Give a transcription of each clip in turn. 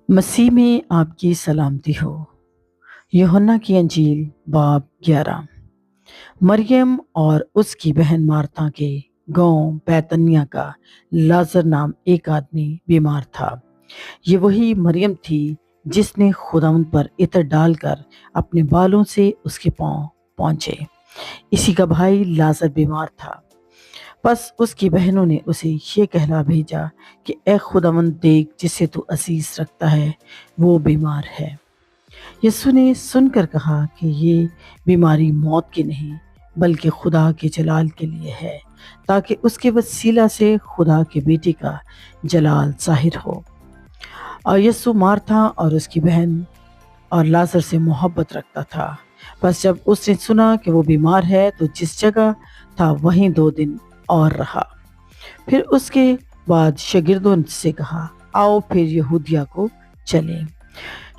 मसीह में आपकी सलामती हो। यूहन्ना की अंजील बाब 11। मरियम और उसकी बहन मार्था के गांव बैतनिया का लाजर नाम एक आदमी बीमार था। ये वही मरियम थी जिसने खुदावंद पर इत्र डालकर अपने बालों से उसके पांव पहुंचे। इसी का भाई लाजर बीमार था। बस उसकी बहनों ने उसे ये कहला भेजा कि ए खुदावंद, देख, जिसे तू असीस रखता है वो बीमार है। यीशु ने सुनकर कहा कि ये बीमारी मौत की नहीं बल्कि खुदा के जलाल के लिए है, ताकि उसके वसीला से खुदा के बेटे का जलाल जाहिर हो। और यीशु मार्था और उसकी बहन और लाजर से मोहब्बत रखता था। बस जब उसने सुना कि वो बीमार है तो जिस जगह था वहीं 2 दिन और रहा। फिर उसके बाद शागिर्दों से कहा, आओ फिर यहूदिया को चलें।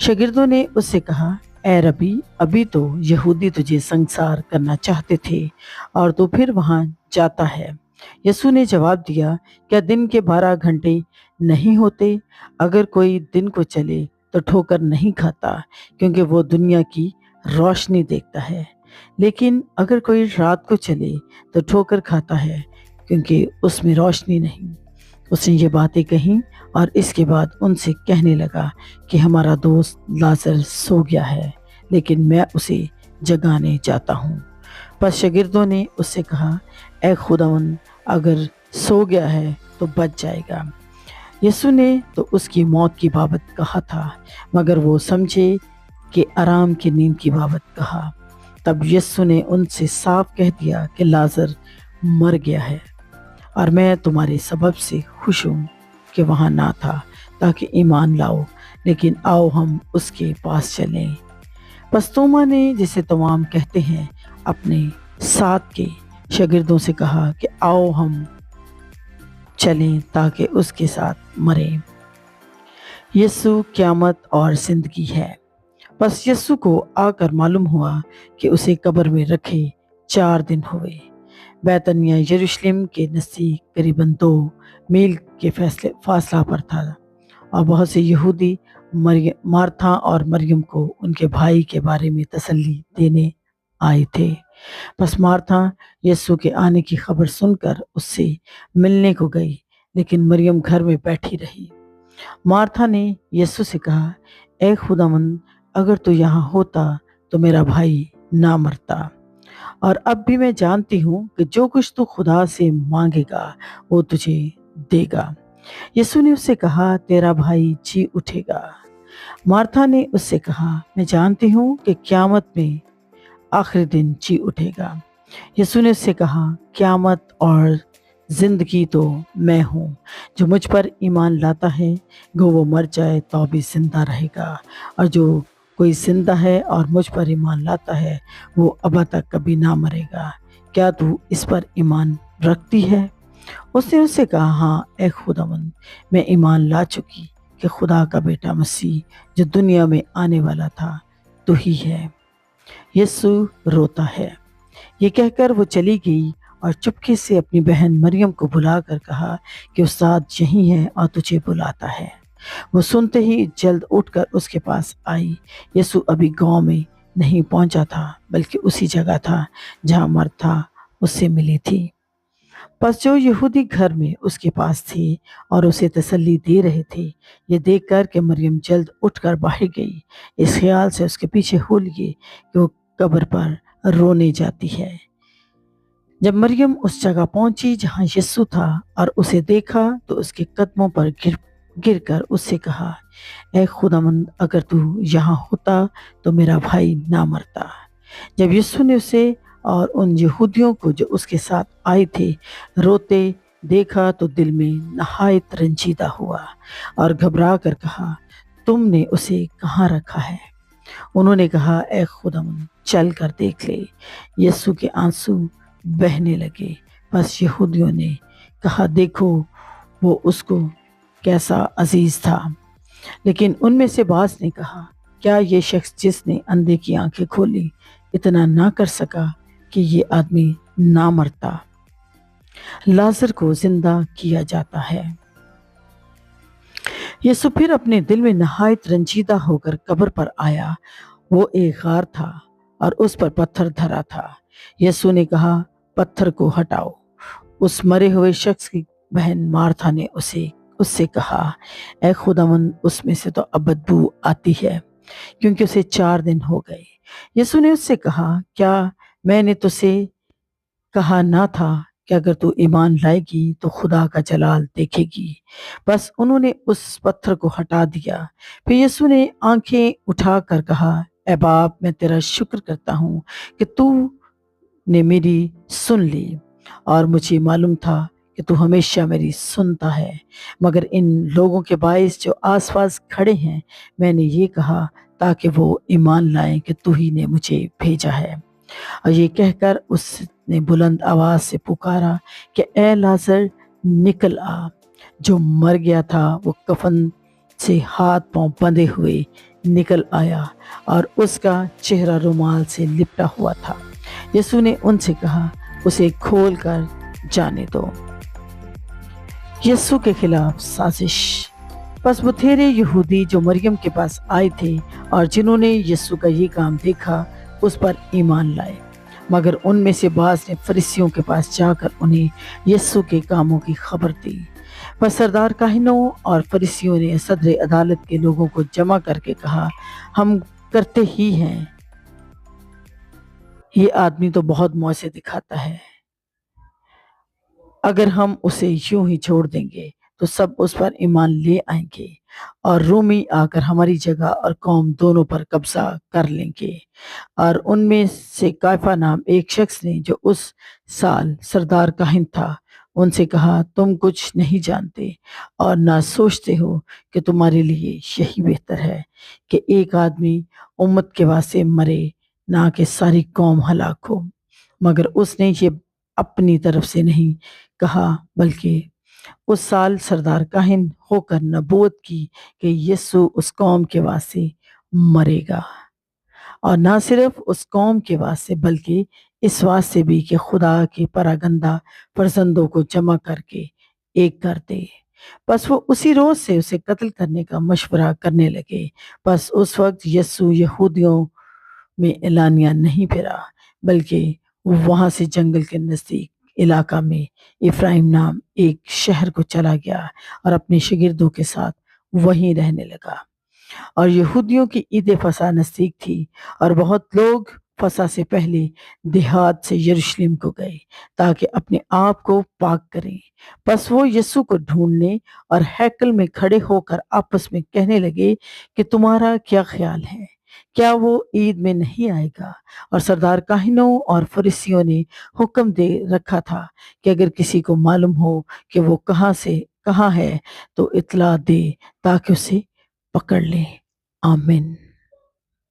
शागिर्दों ने उससे कहा, ए रबी, अभी तो यहूदी तुझे संसार करना चाहते थे और तू फिर वहां जाता है। यीशु ने जवाब दिया, क्या दिन के 12 घंटे नहीं होते? अगर कोई दिन को चले तो ठोकर नहीं खाता, क्योंकि वो दुनिया की रोशनी देखता है। लेकिन अगर कोई रात को चले तो ठोकर खाता है, क्योंकि उसमें रोशनी नहीं। उसने ये बातें कही और इसके बाद उनसे कहने लगा कि हमारा दोस्त लाजर सो गया है, लेकिन मैं उसे जगाने जाता हूँ। पर शागिर्दों ने उससे कहा, ए खुदावन, अगर सो गया है तो बच जाएगा। यीशु ने तो उसकी मौत की बाबत कहा था, मगर वो समझे कि आराम की नींद की बाबत कहा। तब यीशु ने उनसे साफ कह दिया कि लाजर मर गया है और मैं तुम्हारे सबब से खुश हूँ कि वहाँ ना था, ताकि ईमान लाओ। लेकिन आओ हम उसके पास चलें। बस तोमा ने, जिसे तमाम कहते हैं, अपने साथ के शागिर्दों से कहा कि आओ हम चलें ताकि उसके साथ मरें। यीशु क़यामत और जिंदगी है। बस यीशु को आकर मालूम हुआ कि उसे कब्र में रखे 4 दिन हुए। बैतनिया यरूशलेम के नज़दीक करीबन 2 मील के फासला पर था और बहुत से यहूदी मार्था और मरियम को उनके भाई के बारे में तसल्ली देने आए थे। बस मार्था यीशु के आने की खबर सुनकर उससे मिलने को गई, लेकिन मरियम घर में बैठी रही। मार्था ने यीशु से कहा, ए खुदावंद, अगर तू यहाँ होता तो मेरा भाई ना मरता। और अब भी मैं जानती हूँ कि जो कुछ तू खुदा से मांगेगा वो तुझे देगा। यीशु ने उससे कहा, तेरा भाई जी उठेगा। मार्था ने उससे कहा, मैं जानती हूँ कि क़यामत में आखिरी दिन जी उठेगा। यीशु ने उससे कहा, क़यामत और जिंदगी तो मैं हूँ। जो मुझ पर ईमान लाता है, गो वो मर जाए तो भी जिंदा रहेगा, और जो कोई जिंदा है और मुझ पर ईमान लाता है वो अब तक कभी ना मरेगा। क्या तू इस पर ईमान रखती है? उसने उससे कहा, हाँ ए खुदावंद, मैं ईमान ला चुकी कि खुदा का बेटा मसीह जो दुनिया में आने वाला था तू ही है। यीशु रोता है। ये कहकर वो चली गई और चुपके से अपनी बहन मरियम को बुलाकर कहा कि उस्ताद यहीं है और तुझे बुलाता है। वो सुनते ही जल्द उठकर उसके पास आई। यीशु अभी गांव में नहीं पहुंचा था, बल्कि उसी जगह था जहां मर्था उससे मिली थी। बस जो यहूदी घर में उसके पास थे और उसे तसल्ली दे रहे थे, ये देखकर कि मरियम जल्द उठकर बाहर गई, इस ख्याल से उसके पीछे हो लिए कि वो कब्र पर रोने जाती है। जब मरियम उस जगह पहुंची जहां यीशु था और उसे देखा तो उसके कदमों पर गिर कर उससे कहा, ए खुदावंद, अगर तू यहाँ होता तो मेरा भाई ना मरता। जब यीशु ने उसे और उन यहूदियों को जो उसके साथ आए थे रोते देखा तो दिल में नहायत रंजीदा हुआ और घबरा कर कहा, तुमने उसे कहाँ रखा है? उन्होंने कहा, ए खुदावंद, चल कर देख ले। यीशु के आंसू बहने लगे। बस यहूदियों ने कहा, देखो वो उसको कैसा अजीज था। लेकिन उनमें से बास ने कहा, क्या ये शख्स जिसने अंधे की आंखें खोली इतना ना कर सका कि ये आदमी ना मरता? लाजर को जिंदा किया जाता है। यीशु फिर अपने दिल में नहायत रंजीदा होकर कब्र पर आया। वो एक गार था और उस पर पत्थर धरा था। यीशु ने कहा, पत्थर को हटाओ। उस मरे हुए शख्स की बहन मार्था ने उसे उससे कहा, ऐ खुदावंद, उसमें से तो अब बदबू आती है, क्योंकि उसे 4 दिन हो गए। यीशु ने उससे कहा, क्या मैंने तुझसे कहा ना था कि अगर तू ईमान लाएगी तो खुदा का जलाल देखेगी। बस उन्होंने उस पत्थर को हटा दिया। फिर यीशु ने आंखें उठाकर कहा, ऐ बाप, मैं तेरा शुक्र करता हूँ कि तू ने मेरी सुन ली, और मुझे मालूम था कि तू हमेशा मेरी सुनता है, मगर इन लोगों के बाइस जो आसपास खड़े हैं मैंने ये कहा ताकि वो ईमान लाएं कि तू ही ने मुझे भेजा है। और ये कहकर उसने बुलंद आवाज से पुकारा कि ए लाजर, निकल आ। जो मर गया था वो कफन से हाथ पांव बंधे हुए निकल आया और उसका चेहरा रुमाल से लिपटा हुआ था। यीशु ने उनसे कहा, उसे खोल कर जाने दो। यीशु के खिलाफ साजिश। बस बथेरे यहूदी जो मरियम के पास आए थे और जिन्होंने यीशु का ये काम देखा उस पर ईमान लाए, मगर उनमें से बाज ने फरीसियों के पास जाकर उन्हें यीशु के कामों की खबर दी। पर सरदार काहिनों और फरीसियों ने सदर अदालत के लोगों को जमा करके कहा, हम करते ही हैं, ये आदमी तो बहुत मौजे दिखाता है। अगर हम उसे यूं ही छोड़ देंगे तो सब उस पर ईमान ले आएंगे और रोमी आकर हमारी जगह और कौम दोनों पर कब्जा कर लेंगे। और उनमें से कायफा नाम एक शख्स ने, जो उस साल सरदार काहिन था, उनसे कहा, तुम कुछ नहीं जानते और ना सोचते हो कि तुम्हारे लिए यही बेहतर है कि एक आदमी उम्मत के वास्ते मरे, ना कि सारी कौम हलाक हो। मगर उसने ये अपनी तरफ से नहीं कहा, बल्कि उस साल सरदार काहिन होकर नबूवत की कि यीशु उस कौम के वास्ते मरेगा, और ना सिर्फ उस कौम के वास्ते बल्कि इस वास्ते भी कि खुदा के परागंदा फर्जंदों को जमा करके एक कर दे। बस वो उसी रोज से उसे कत्ल करने का मशवरा करने लगे। बस उस वक्त यीशु यहूदियों में एलानिया नहीं फिरा, बल्कि वहां से जंगल के नजदीक इलाका में इफ्राइम नाम एक शहर को चला गया और अपने शागिर्दों के साथ वहीं रहने लगा। और यहूदियों की ईद फसा नजदीक थी और बहुत लोग फसा से पहले देहात से यरूशलेम को गए ताकि अपने आप को पाक करें। बस वो यीशु को ढूंढने और हैकल में खड़े होकर आपस में कहने लगे कि तुम्हारा क्या ख्याल है, क्या वो ईद में नहीं आएगा? और सरदार काहिनों और फरीसियों ने हुक्म दे रखा था कि अगर किसी को मालूम हो कि वो कहाँ है तो इतला दे ताकि उसे पकड़ ले। आमीन।